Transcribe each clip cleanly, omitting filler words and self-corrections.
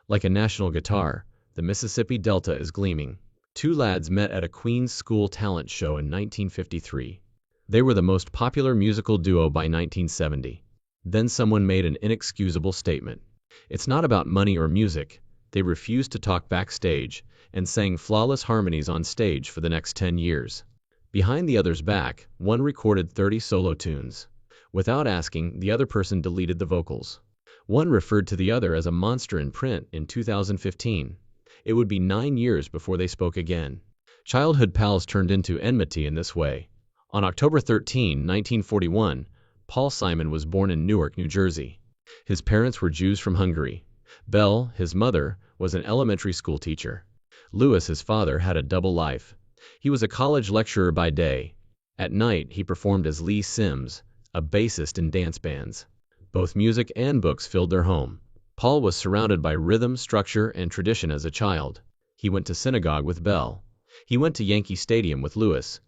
Like a national guitar, the Mississippi Delta is gleaming. Two lads met at a Queen's School talent show in 1953. They were the most popular musical duo by 1970. Then someone made an inexcusable statement. It's not about money or music. They refused to talk backstage and sang flawless harmonies on stage for the next 10 years. Behind the other's back, one recorded 30 solo tunes. Without asking, the other person deleted the vocals. One referred to the other as a monster in print in 2015. It would be 9 years before they spoke again. Childhood pals turned into enmity in this way. On October 13, 1941, Paul Simon was born in Newark, New Jersey. His parents were Jews from Hungary. Belle, his mother, was an elementary school teacher. Louis, his father, had a double life. He was a college lecturer by day. At night, he performed as Lee Sims, a bassist in dance bands. Both music and books filled their home. Paul was surrounded by rhythm, structure, and tradition as a child. He went to synagogue with Belle. He went to Yankee Stadium with Louis.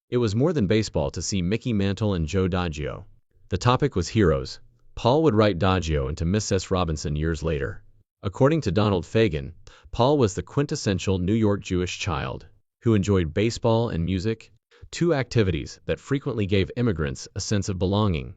It was more than baseball to see Mickey Mantle and Joe Doggio. The topic was heroes. Paul would write Doggio into Miss S. Robinson years later. According to Donald Fagen, Paul was the quintessential New York Jewish child who enjoyed baseball and music, two activities that frequently gave immigrants a sense of belonging.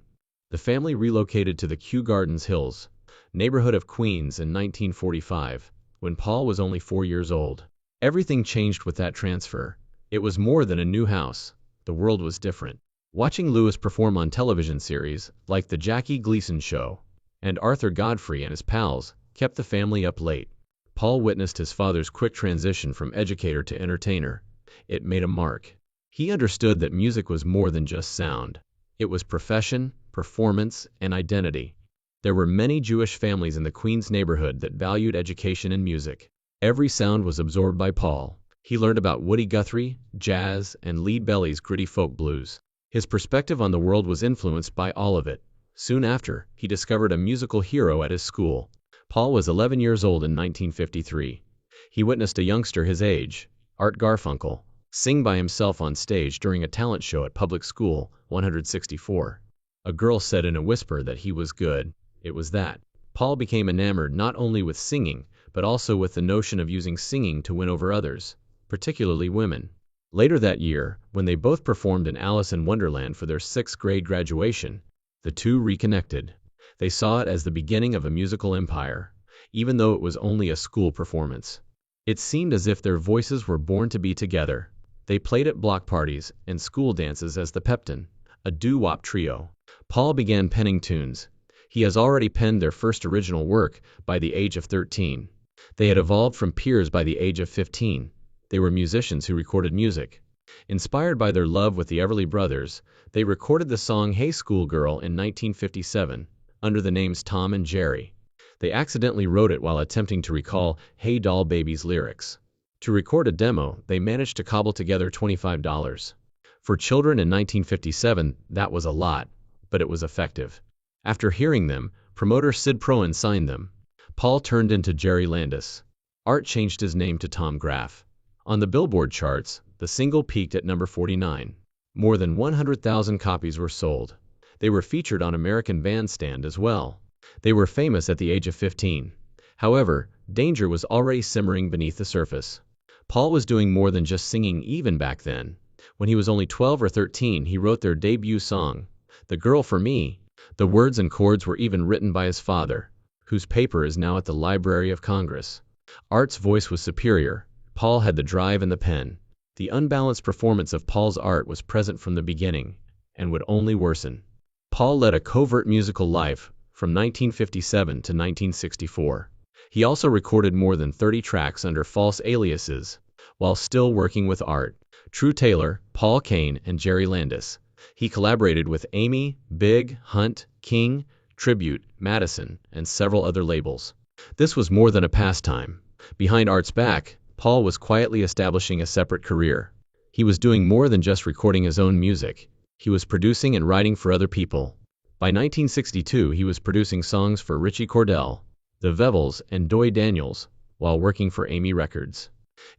The family relocated to the Kew Gardens Hills neighborhood of Queens in 1945, when Paul was only 4 years old. Everything changed with that transfer. It was more than a new house. The world was different. Watching Louis perform on television series like The Jackie Gleason Show and Arthur Godfrey and his pals kept the family up late. Paul witnessed his father's quick transition from educator to entertainer. It made a mark. He understood that music was more than just sound. It was profession, performance, and identity. There were many Jewish families in the Queens neighborhood that valued education and music. Every sound was absorbed by Paul. He learned about Woody Guthrie, jazz, and Lead Belly's gritty folk blues. His perspective on the world was influenced by all of it. Soon after, he discovered a musical hero at his school. Paul was 11 years old in 1953. He witnessed a youngster his age, Art Garfunkel, sing by himself on stage during a talent show at Public School 164. A girl said in a whisper that he was good. It was that. Paul became enamored not only with singing, but also with the notion of using singing to win over others, particularly women. Later that year, when they both performed in Alice in Wonderland for their 6th grade graduation, the two reconnected. They saw it as the beginning of a musical empire, even though it was only a school performance. It seemed as if their voices were born to be together. They played at block parties and school dances as the Pepton, a doo-wop trio. Paul began penning tunes. He has already penned their first original work by the age of 13. They had evolved from peers by the age of 15. They were musicians who recorded music. Inspired by their love with the Everly Brothers, they recorded the song Hey Schoolgirl in 1957, under the names Tom and Jerry. They accidentally wrote it while attempting to recall Hey Doll Baby's lyrics. To record a demo, they managed to cobble together $25. For children in 1957, that was a lot, but it was effective. After hearing them, promoter Sid Prohan signed them. Paul turned into Jerry Landis. Art changed his name to Tom Graff. On the Billboard charts, the single peaked at number 49. More than 100,000 copies were sold. They were featured on American Bandstand as well. They were famous at the age of 15. However, danger was already simmering beneath the surface. Paul was doing more than just singing even back then. When he was only 12 or 13, he wrote their debut song, The Girl for Me. The words and chords were even written by his father, whose paper is now at the Library of Congress. Art's voice was superior. Paul had the drive and the pen. The unbalanced performance of Paul's art was present from the beginning, and would only worsen. Paul led a covert musical life from 1957 to 1964. He also recorded more than 30 tracks under false aliases, while still working with Art, True Taylor, Paul Kane, and Jerry Landis. He collaborated with Amy, Big, Hunt, King, Tribute, Madison, and several other labels. This was more than a pastime. Behind Art's back, Paul was quietly establishing a separate career. He was doing more than just recording his own music. He was producing and writing for other people. By 1962, he was producing songs for Richie Cordell, The Vevels, and Doy Daniels, while working for Amy Records.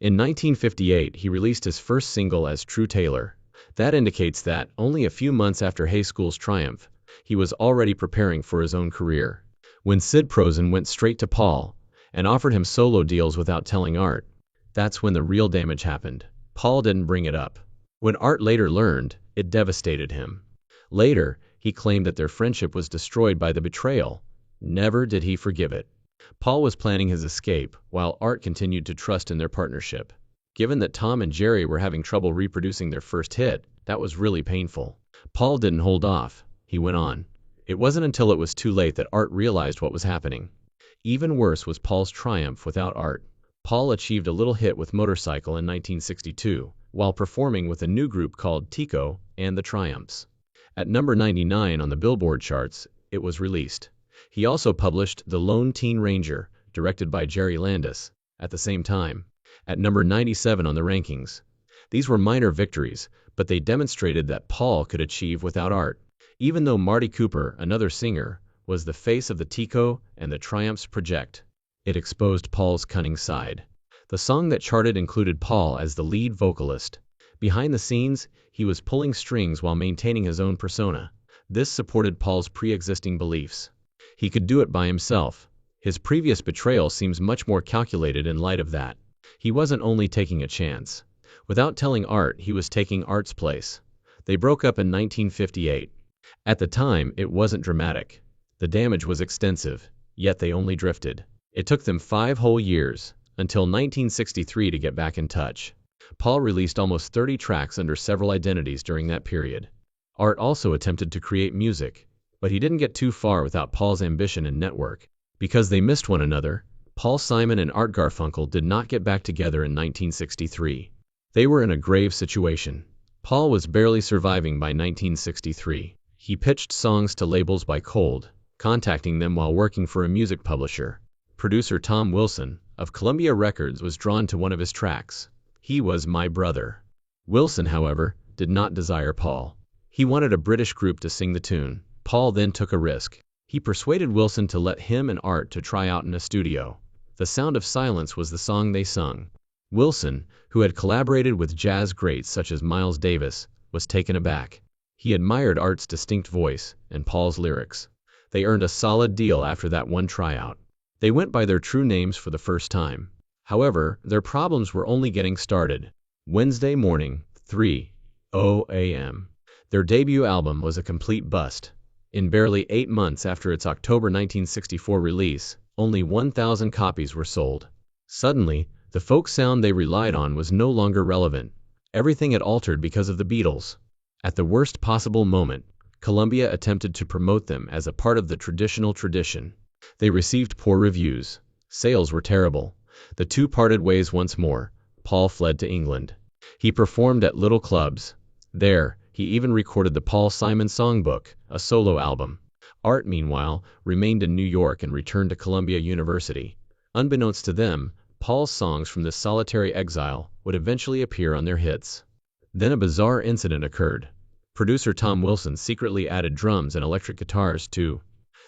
In 1958, he released his first single as True Taylor. That indicates that, only a few months after Hey School's triumph, he was already preparing for his own career. When Sid Prohan went straight to Paul, and offered him solo deals without telling Art. That's when the real damage happened. Paul didn't bring it up. When Art later learned, it devastated him. Later, he claimed that their friendship was destroyed by the betrayal. Never did he forgive it. Paul was planning his escape, while Art continued to trust in their partnership. Given that Tom and Jerry were having trouble reproducing their first hit, that was really painful. Paul didn't hold off. He went on. It wasn't until it was too late that Art realized what was happening. Even worse was Paul's triumph without Art. Paul achieved a little hit with Motorcycle in 1962, while performing with a new group called Tico and the Triumphs. At number 99 on the Billboard charts, it was released. He also published The Lone Teen Ranger, directed by Jerry Landis, at the same time, at number 97 on the rankings. These were minor victories, but they demonstrated that Paul could achieve without Art. Even though Marty Cooper, another singer, was the face of the Tico and the Triumphs project, it exposed Paul's cunning side. The song that charted included Paul as the lead vocalist. Behind the scenes, he was pulling strings while maintaining his own persona. This supported Paul's pre-existing beliefs. He could do it by himself. His previous betrayal seems much more calculated in light of that. He wasn't only taking a chance. Without telling Art, he was taking Art's place. They broke up in 1958. At the time, it wasn't dramatic. The damage was extensive, yet they only drifted. It took them 5 whole years, until 1963, to get back in touch. Paul released almost 30 tracks under several identities during that period. Art also attempted to create music, but he didn't get too far without Paul's ambition and network. Because they missed one another, Paul Simon and Art Garfunkel did not get back together in 1963. They were in a grave situation. Paul was barely surviving by 1963. He pitched songs to labels by cold, contacting them while working for a music publisher. Producer Tom Wilson, of Columbia Records, was drawn to one of his tracks. He was My Brother. Wilson, however, did not desire Paul. He wanted a British group to sing the tune. Paul then took a risk. He persuaded Wilson to let him and Art to try out in a studio. The Sound of Silence was the song they sung. Wilson, who had collaborated with jazz greats such as Miles Davis, was taken aback. He admired Art's distinct voice and Paul's lyrics. They earned a solid deal after that one tryout. They went by their true names for the first time. However, their problems were only getting started. Wednesday morning, 3:00 a.m. Their debut album was a complete bust. In barely 8 months after its October 1964 release, only 1,000 copies were sold. Suddenly, the folk sound they relied on was no longer relevant. Everything had altered because of the Beatles. At the worst possible moment, Columbia attempted to promote them as a part of the traditional tradition. They received poor reviews. Sales were terrible. The two parted ways once more. Paul fled to England. He performed at little clubs. There, he even recorded the Paul Simon Songbook, a solo album. Art, meanwhile, remained in New York and returned to Columbia University. Unbeknownst to them, Paul's songs from this solitary exile would eventually appear on their hits. Then a bizarre incident occurred. Producer Tom Wilson secretly added drums and electric guitars to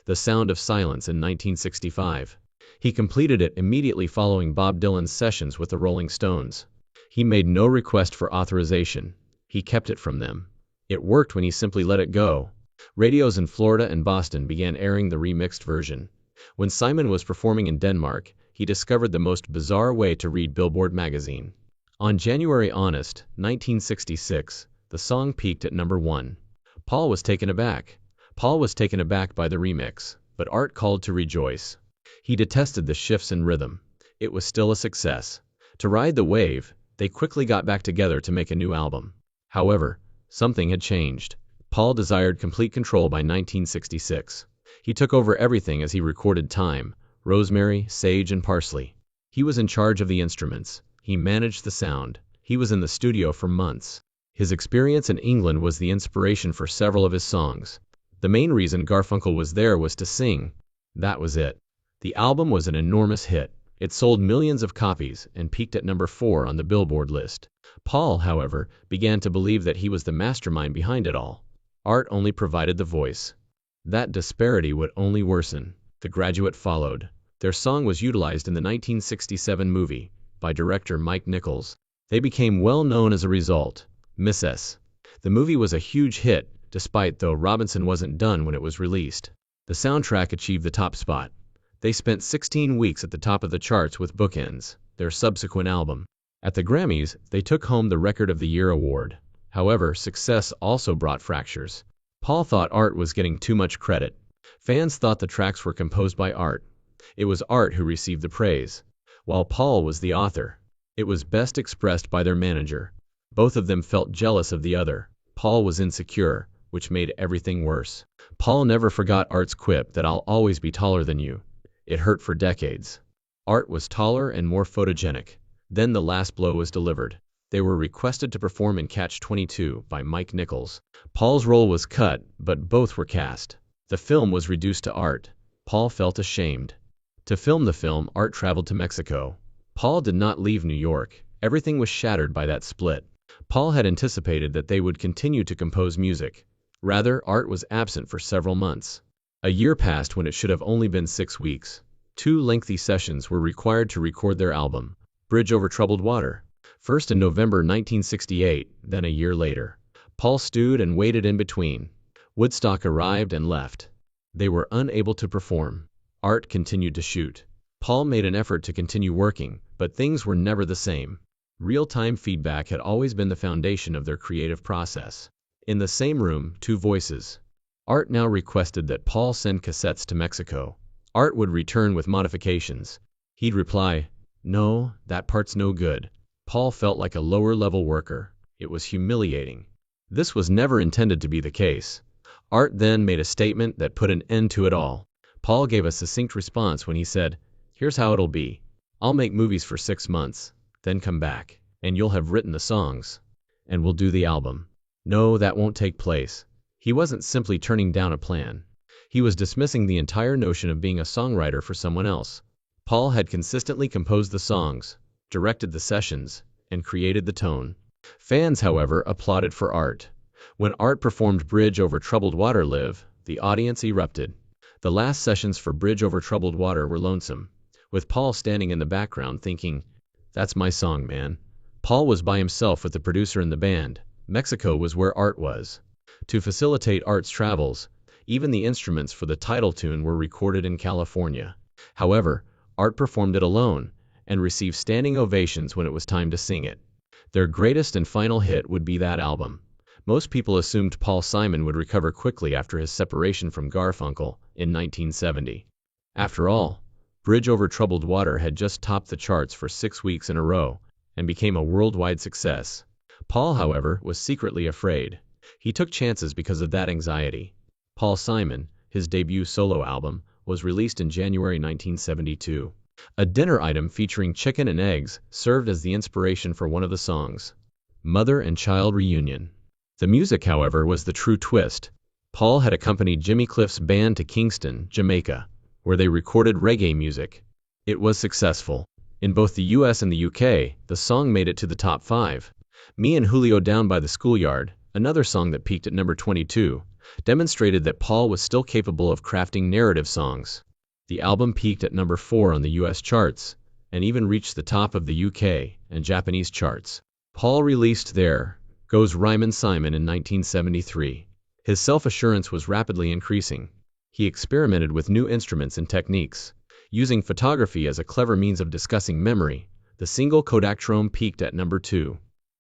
The Sound of Silence in 1965. He completed it immediately following Bob Dylan's sessions with the Rolling Stones. He made no request for authorization. He kept it from them. It worked when he simply let it go. Radios in Florida and Boston began airing the remixed version. When Simon was performing in Denmark, he discovered the most bizarre way to read Billboard magazine. On January 1966, the song peaked at number 1. Paul was taken aback. Paul was taken aback by the remix, but Art called to rejoice. He detested the shifts in rhythm. It was still a success. To ride the wave, they quickly got back together to make a new album. However, something had changed. Paul desired complete control by 1966. He took over everything as he recorded Thyme, Rosemary, Sage, and Parsley. He was in charge of the instruments. He managed the sound. He was in the studio for months. His experience in England was the inspiration for several of his songs. The main reason Garfunkel was there was to sing. That was it. The album was an enormous hit. It sold millions of copies and peaked at number 4 on the Billboard list. Paul, however, began to believe that he was the mastermind behind it all. Art only provided the voice. That disparity would only worsen. The Graduate followed. Their song was utilized in the 1967 movie by director Mike Nichols. They became well known as a result. Miss S. The movie was a huge hit, despite though Robinson wasn't done when it was released. The soundtrack achieved the top spot. They spent 16 weeks at the top of the charts with Bookends, their subsequent album. At the Grammys, they took home the Record of the Year award. However, success also brought fractures. Paul thought Art was getting too much credit. Fans thought the tracks were composed by Art. It was Art who received the praise, while Paul was the author. It was best expressed by their manager. Both of them felt jealous of the other. Paul was insecure, which made everything worse. Paul never forgot Art's quip that I'll always be taller than you. It hurt for decades. Art was taller and more photogenic. Then the last blow was delivered. They were requested to perform in Catch-22 by Mike Nichols. Paul's role was cut, but both were cast. The film was reduced to Art. Paul felt ashamed. To film the film, Art traveled to Mexico. Paul did not leave New York. Everything was shattered by that split. Paul had anticipated that they would continue to compose music. Rather, Art was absent for several months. A year passed when it should have only been 6 weeks. 2 lengthy sessions were required to record their album, Bridge Over Troubled Water. First in November 1968, then a year later. Paul stewed and waited in between. Woodstock arrived and left. They were unable to perform. Art continued to shoot. Paul made an effort to continue working, but things were never the same. Real-time feedback had always been the foundation of their creative process. In the same room, 2 voices. Art now requested that Paul send cassettes to Mexico. Art would return with modifications. He'd reply, "No, that part's no good." Paul felt like a lower-level worker. It was humiliating. This was never intended to be the case. Art then made a statement that put an end to it all. Paul gave a succinct response when he said, "Here's how it'll be. I'll make movies for 6 months, then come back, and you'll have written the songs, and we'll do the album." No, that won't take place. He wasn't simply turning down a plan. He was dismissing the entire notion of being a songwriter for someone else. Paul had consistently composed the songs, directed the sessions, and created the tone. Fans, however, applauded for Art. When Art performed Bridge Over Troubled Water live, the audience erupted. The last sessions for Bridge Over Troubled Water were lonesome, with Paul standing in the background thinking, "That's my song, man." Paul was by himself with the producer and the band. Mexico was where Art was. To facilitate Art's travels, even the instruments for the title tune were recorded in California. However, Art performed it alone, and received standing ovations when it was time to sing it. Their greatest and final hit would be that album. Most people assumed Paul Simon would recover quickly after his separation from Garfunkel in 1970. After all, Bridge Over Troubled Water had just topped the charts for 6 weeks in a row, and became a worldwide success. Paul, however, was secretly afraid. He took chances because of that anxiety. Paul Simon, his debut solo album, was released in January 1972. A dinner item featuring chicken and eggs served as the inspiration for one of the songs, Mother and Child Reunion. The music, however, was the true twist. Paul had accompanied Jimmy Cliff's band to Kingston, Jamaica, where they recorded reggae music. It was successful. In both the US and the UK, the song made it to the top 5. Me and Julio Down by the Schoolyard, another song that peaked at number 22, demonstrated that Paul was still capable of crafting narrative songs. The album peaked at number 4 on the US charts, and even reached the top of the UK and Japanese charts. Paul released There Goes Rhymin' Simon in 1973. His self-assurance was rapidly increasing. He experimented with new instruments and techniques. Using photography as a clever means of discussing memory, the single Kodachrome peaked at number 2.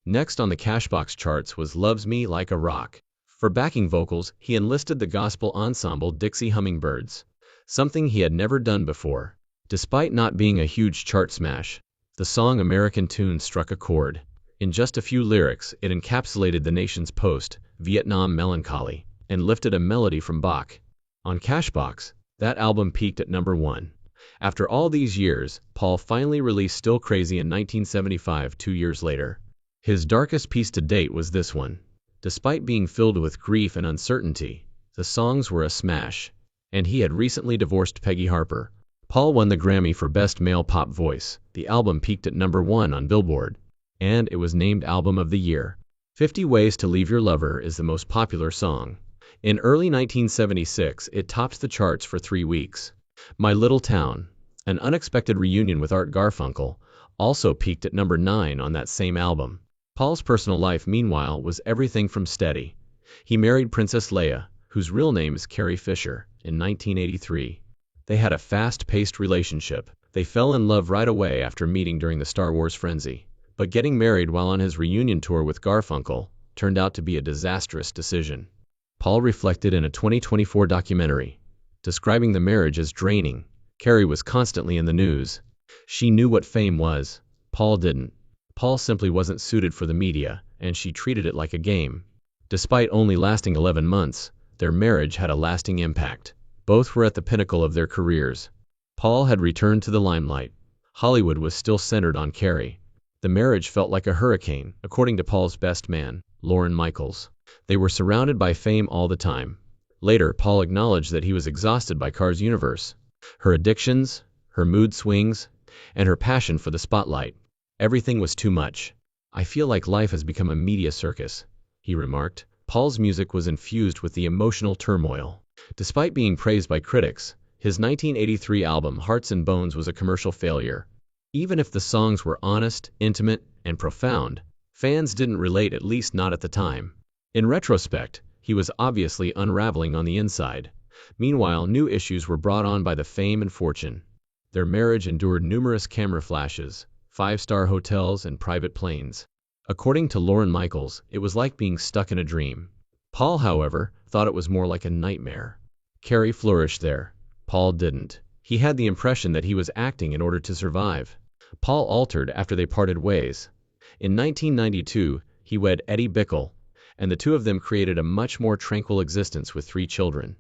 Next on the Cashbox charts was Loves Me Like a Rock. For backing vocals, he enlisted the gospel ensemble Dixie Hummingbirds, something he had never done before. Despite not being a huge chart smash, the song American Tune struck a chord. In just a few lyrics, it encapsulated the nation's post-Vietnam melancholy, and lifted a melody from Bach. On Cashbox, that album peaked at number 1. After all these years, Paul finally released Still Crazy in 1975, 2 years later. His darkest piece to date was this one. Despite being filled with grief and uncertainty, the songs were a smash, and he had recently divorced Peggy Harper. Paul won the Grammy for Best Male Pop Voice. The album peaked at number 1 on Billboard, and it was named Album of the Year. 50 Ways to Leave Your Lover is the most popular song. In early 1976, it topped the charts for 3 weeks. My Little Town, an unexpected reunion with Art Garfunkel, also peaked at number 9 on that same album. Paul's personal life, meanwhile, was everything from steady. He married Princess Leia, whose real name is Carrie Fisher, in 1983. They had a fast-paced relationship. They fell in love right away after meeting during the Star Wars frenzy. But getting married while on his reunion tour with Garfunkel turned out to be a disastrous decision. Paul reflected in a 2024 documentary, describing the marriage as draining. Carrie was constantly in the news. She knew what fame was. Paul didn't. Paul simply wasn't suited for the media, and she treated it like a game. Despite only lasting 11 months, their marriage had a lasting impact. Both were at the pinnacle of their careers. Paul had returned to the limelight. Hollywood was still centered on Carrie. The marriage felt like a hurricane, according to Paul's best man, Lorne Michaels. They were surrounded by fame all the time. Later, Paul acknowledged that he was exhausted by Carr's universe. Her addictions, her mood swings, and her passion for the spotlight. Everything was too much. I feel like life has become a media circus, he remarked. Paul's music was infused with the emotional turmoil. Despite being praised by critics, his 1983 album Hearts and Bones was a commercial failure. Even if the songs were honest, intimate, and profound, fans didn't relate, at least not at the time. In retrospect, he was obviously unraveling on the inside. Meanwhile, new issues were brought on by the fame and fortune. Their marriage endured numerous camera flashes, five-star hotels, and private planes. According to Lorne Michaels, it was like being stuck in a dream. Paul, however, thought it was more like a nightmare. Carrie flourished there. Paul didn't. He had the impression that he was acting in order to survive. Paul altered after they parted ways. In 1992, he wed Eddie Bickle, and the two of them created a much more tranquil existence with 3 children.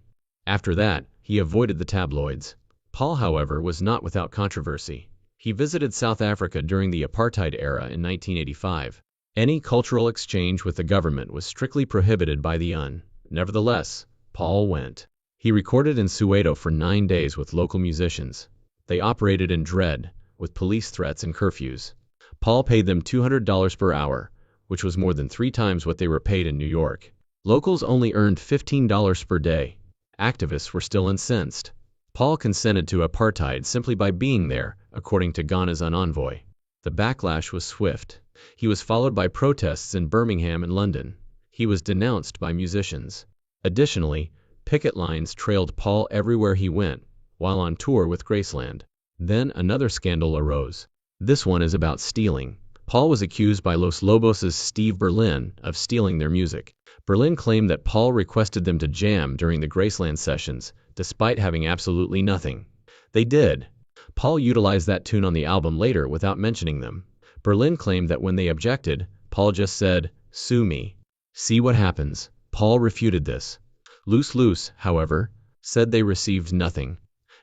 After that, he avoided the tabloids. Paul, however, was not without controversy. He visited South Africa during the apartheid era in 1985. Any cultural exchange with the government was strictly prohibited by the UN. Nevertheless, Paul went. He recorded in Soweto for 9 days with local musicians. They operated in dread, with police threats and curfews. Paul paid them $200 per hour, which was more than 3 times what they were paid in New York. Locals only earned $15 per day. Activists were still incensed. Paul consented to apartheid simply by being there, according to Ghana's envoy. The backlash was swift. He was followed by protests in Birmingham and London. He was denounced by musicians. Additionally, picket lines trailed Paul everywhere he went, while on tour with Graceland. Then another scandal arose. This one is about stealing. Paul was accused by Los Lobos' Steve Berlin of stealing their music. Berlin claimed that Paul requested them to jam during the Graceland sessions, despite having absolutely nothing. They did. Paul utilized that tune on the album later without mentioning them. Berlin claimed that when they objected, Paul just said, "Sue me. See what happens." Paul refuted this. Loose, however, said they received nothing.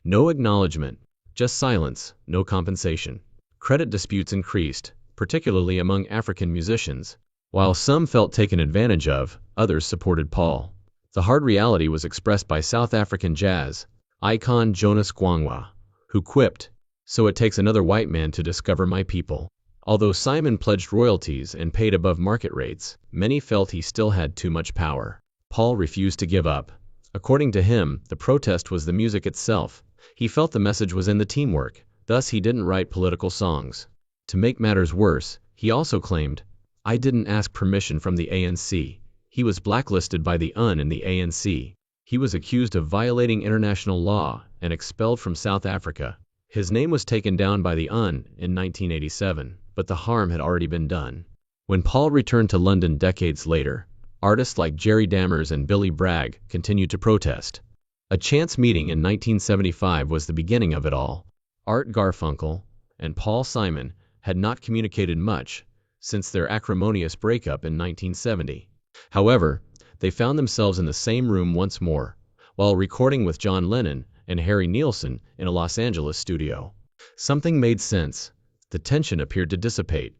No acknowledgement, just silence, no compensation. Credit disputes increased, particularly among African musicians. While some felt taken advantage of, others supported Paul. The hard reality was expressed by South African jazz icon Jonas Gwangwa, who quipped, "So it takes another white man to discover my people." Although Simon pledged royalties and paid above market rates, many felt he still had too much power. Paul refused to give up. According to him, the protest was the music itself. He felt the message was in the teamwork, thus he didn't write political songs. To make matters worse, he also claimed, "I didn't ask permission from the ANC." He was blacklisted by the UN and the ANC. He was accused of violating international law and expelled from South Africa. His name was taken down by the UN in 1987, but the harm had already been done. When Paul returned to London decades later, artists like Jerry Dammers and Billy Bragg continued to protest. A chance meeting in 1975 was the beginning of it all. Art Garfunkel and Paul Simon had not communicated much since their acrimonious breakup in 1970. However, they found themselves in the same room once more, while recording with John Lennon and Harry Nilsson in a Los Angeles studio. Something made sense. The tension appeared to dissipate,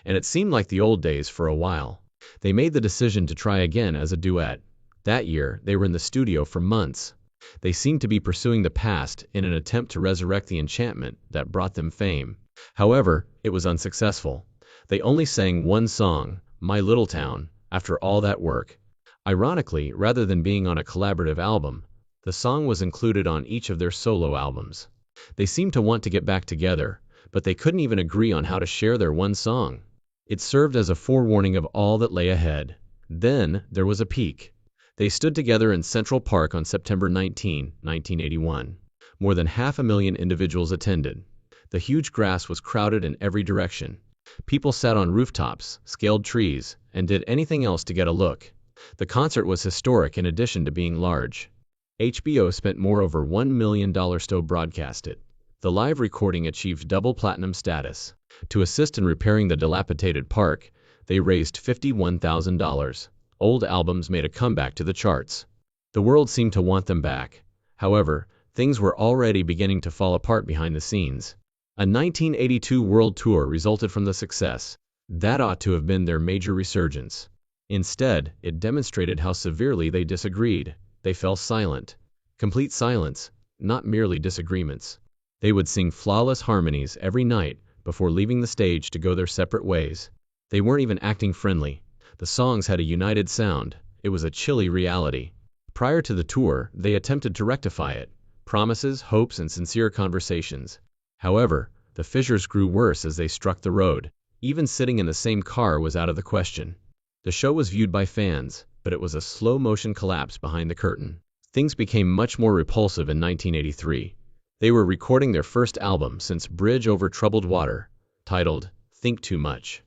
and it seemed like the old days for a while. They made the decision to try again as a duet. That year, they were in the studio for months. They seemed to be pursuing the past in an attempt to resurrect the enchantment that brought them fame. However, it was unsuccessful. They only sang one song, My Little Town, after all that work. Ironically, rather than being on a collaborative album, the song was included on each of their solo albums. They seemed to want to get back together, but they couldn't even agree on how to share their one song. It served as a forewarning of all that lay ahead. Then, there was a peak. They stood together in Central Park on September 19, 1981. More than 500,000 individuals attended. The huge grass was crowded in every direction. People sat on rooftops, scaled trees, and did anything else to get a look. The concert was historic in addition to being large. HBO spent more over $1 million to broadcast it. The live recording achieved double platinum status. To assist in repairing the dilapidated park, they raised $51,000. Old albums made a comeback to the charts. The world seemed to want them back. However, things were already beginning to fall apart behind the scenes. A 1982 world tour resulted from the success. That ought to have been their major resurgence. Instead, it demonstrated how severely they disagreed. They fell silent. Complete silence, not merely disagreements. They would sing flawless harmonies every night before leaving the stage to go their separate ways. They weren't even acting friendly. The songs had a united sound. It was a chilly reality. Prior to the tour, they attempted to rectify it. Promises, hopes, and sincere conversations. However, the fissures grew worse as they struck the road. Even sitting in the same car was out of the question. The show was viewed by fans, but it was a slow-motion collapse behind the curtain. Things became much more repulsive in 1983. They were recording their first album since Bridge Over Troubled Water, titled Think Too Much.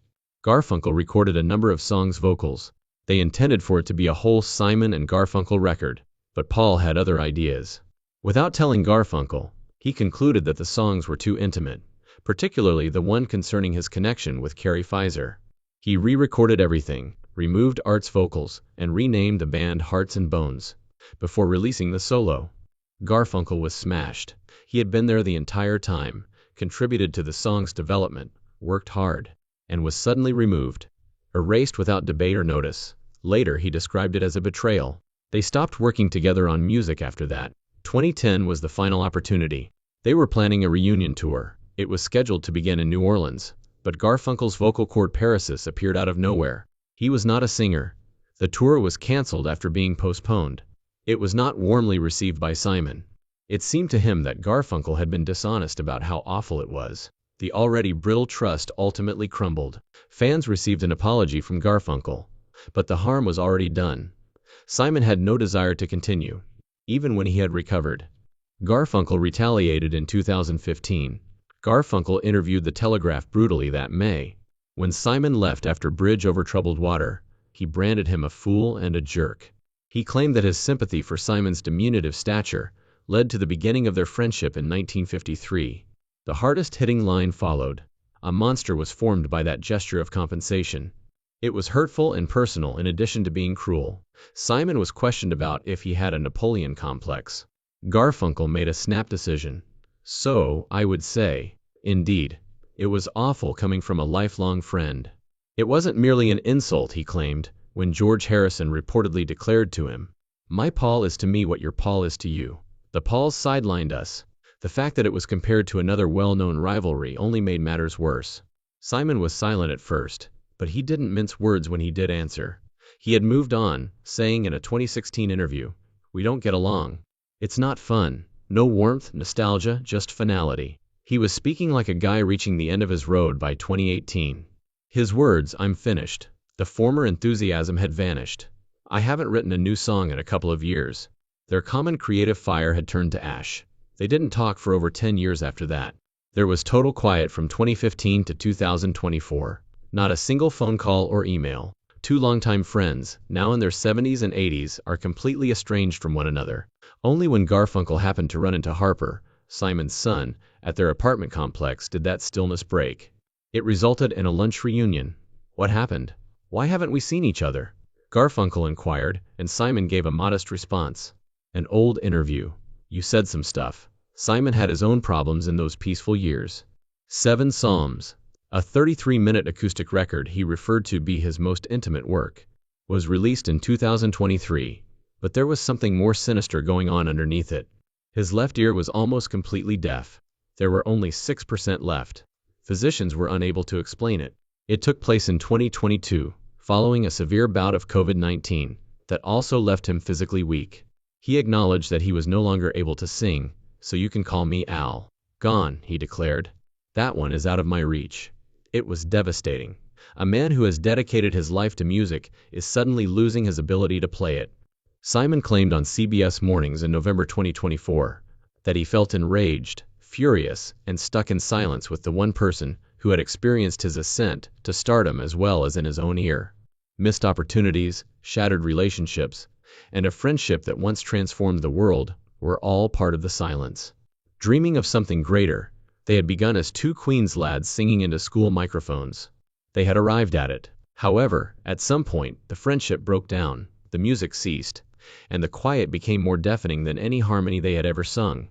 Garfunkel recorded a number of songs' vocals. They intended for it to be a whole Simon and Garfunkel record, but Paul had other ideas. Without telling Garfunkel, he concluded that the songs were too intimate, particularly the one concerning his connection with Carrie Fisher. He re-recorded everything, removed Art's vocals, and renamed the band Hearts and Bones. Before releasing the solo, Garfunkel was smashed. He had been there the entire time, contributed to the song's development, worked hard, and was suddenly removed, erased without debate or notice. Later, he described it as a betrayal. They stopped working together on music after that. 2010 was the final opportunity. They were planning a reunion tour. It was scheduled to begin in New Orleans, but Garfunkel's vocal cord paresis appeared out of nowhere. He was not a singer. The tour was canceled after being postponed. It was not warmly received by Simon. It seemed to him that Garfunkel had been dishonest about how awful it was. The already brittle trust ultimately crumbled. Fans received an apology from Garfunkel, but the harm was already done. Simon had no desire to continue, even when he had recovered. Garfunkel retaliated in 2015. Garfunkel interviewed The Telegraph brutally that May. When Simon left after Bridge Over Troubled Water, he branded him a fool and a jerk. He claimed that his sympathy for Simon's diminutive stature led to the beginning of their friendship in 1953. The hardest-hitting line followed. A monster was formed by that gesture of compensation. It was hurtful and personal in addition to being cruel. Simon was questioned about if he had a Napoleon complex. Garfunkel made a snap decision. So, I would say, indeed, it was awful coming from a lifelong friend. It wasn't merely an insult, he claimed, when George Harrison reportedly declared to him, "My Paul is to me what your Paul is to you." The Pauls sidelined us. The fact that it was compared to another well-known rivalry only made matters worse. Simon was silent at first, but he didn't mince words when he did answer. He had moved on, saying in a 2016 interview, "We don't get along. It's not fun. No warmth, nostalgia, just finality." He was speaking like a guy reaching the end of his road by 2018. His words, "I'm finished." The former enthusiasm had vanished. "I haven't written a new song in a couple of years." Their common creative fire had turned to ash. They didn't talk for over 10 years after that. There was total quiet from 2015 to 2024. Not a single phone call or email. Two longtime friends, now in their 70s and 80s, are completely estranged from one another. Only when Garfunkel happened to run into Harper, Simon's son, at their apartment complex did that stillness break. It resulted in a lunch reunion. "What happened? Why haven't we seen each other?" Garfunkel inquired, and Simon gave a modest response. "An old interview. You said some stuff." Simon had his own problems in those peaceful years. 7 Psalms, a 33-minute acoustic record he referred to be his most intimate work, was released in 2023, but there was something more sinister going on underneath it. His left ear was almost completely deaf. There were only 6% left. Physicians were unable to explain it. It took place in 2022, following a severe bout of COVID-19 that also left him physically weak. He acknowledged that he was no longer able to sing, "So you can call me Al." "Gone," he declared. "That one is out of my reach." It was devastating. A man who has dedicated his life to music is suddenly losing his ability to play it. Simon claimed on CBS Mornings in November 2024, that he felt enraged, furious, and stuck in silence with the one person who had experienced his ascent to stardom as well as in his own ear. Missed opportunities, shattered relationships, and a friendship that once transformed the world were all part of the silence. Dreaming of something greater, they had begun as two Queens lads singing into school microphones. They had arrived at it. However, at some point, the friendship broke down, the music ceased, and the quiet became more deafening than any harmony they had ever sung.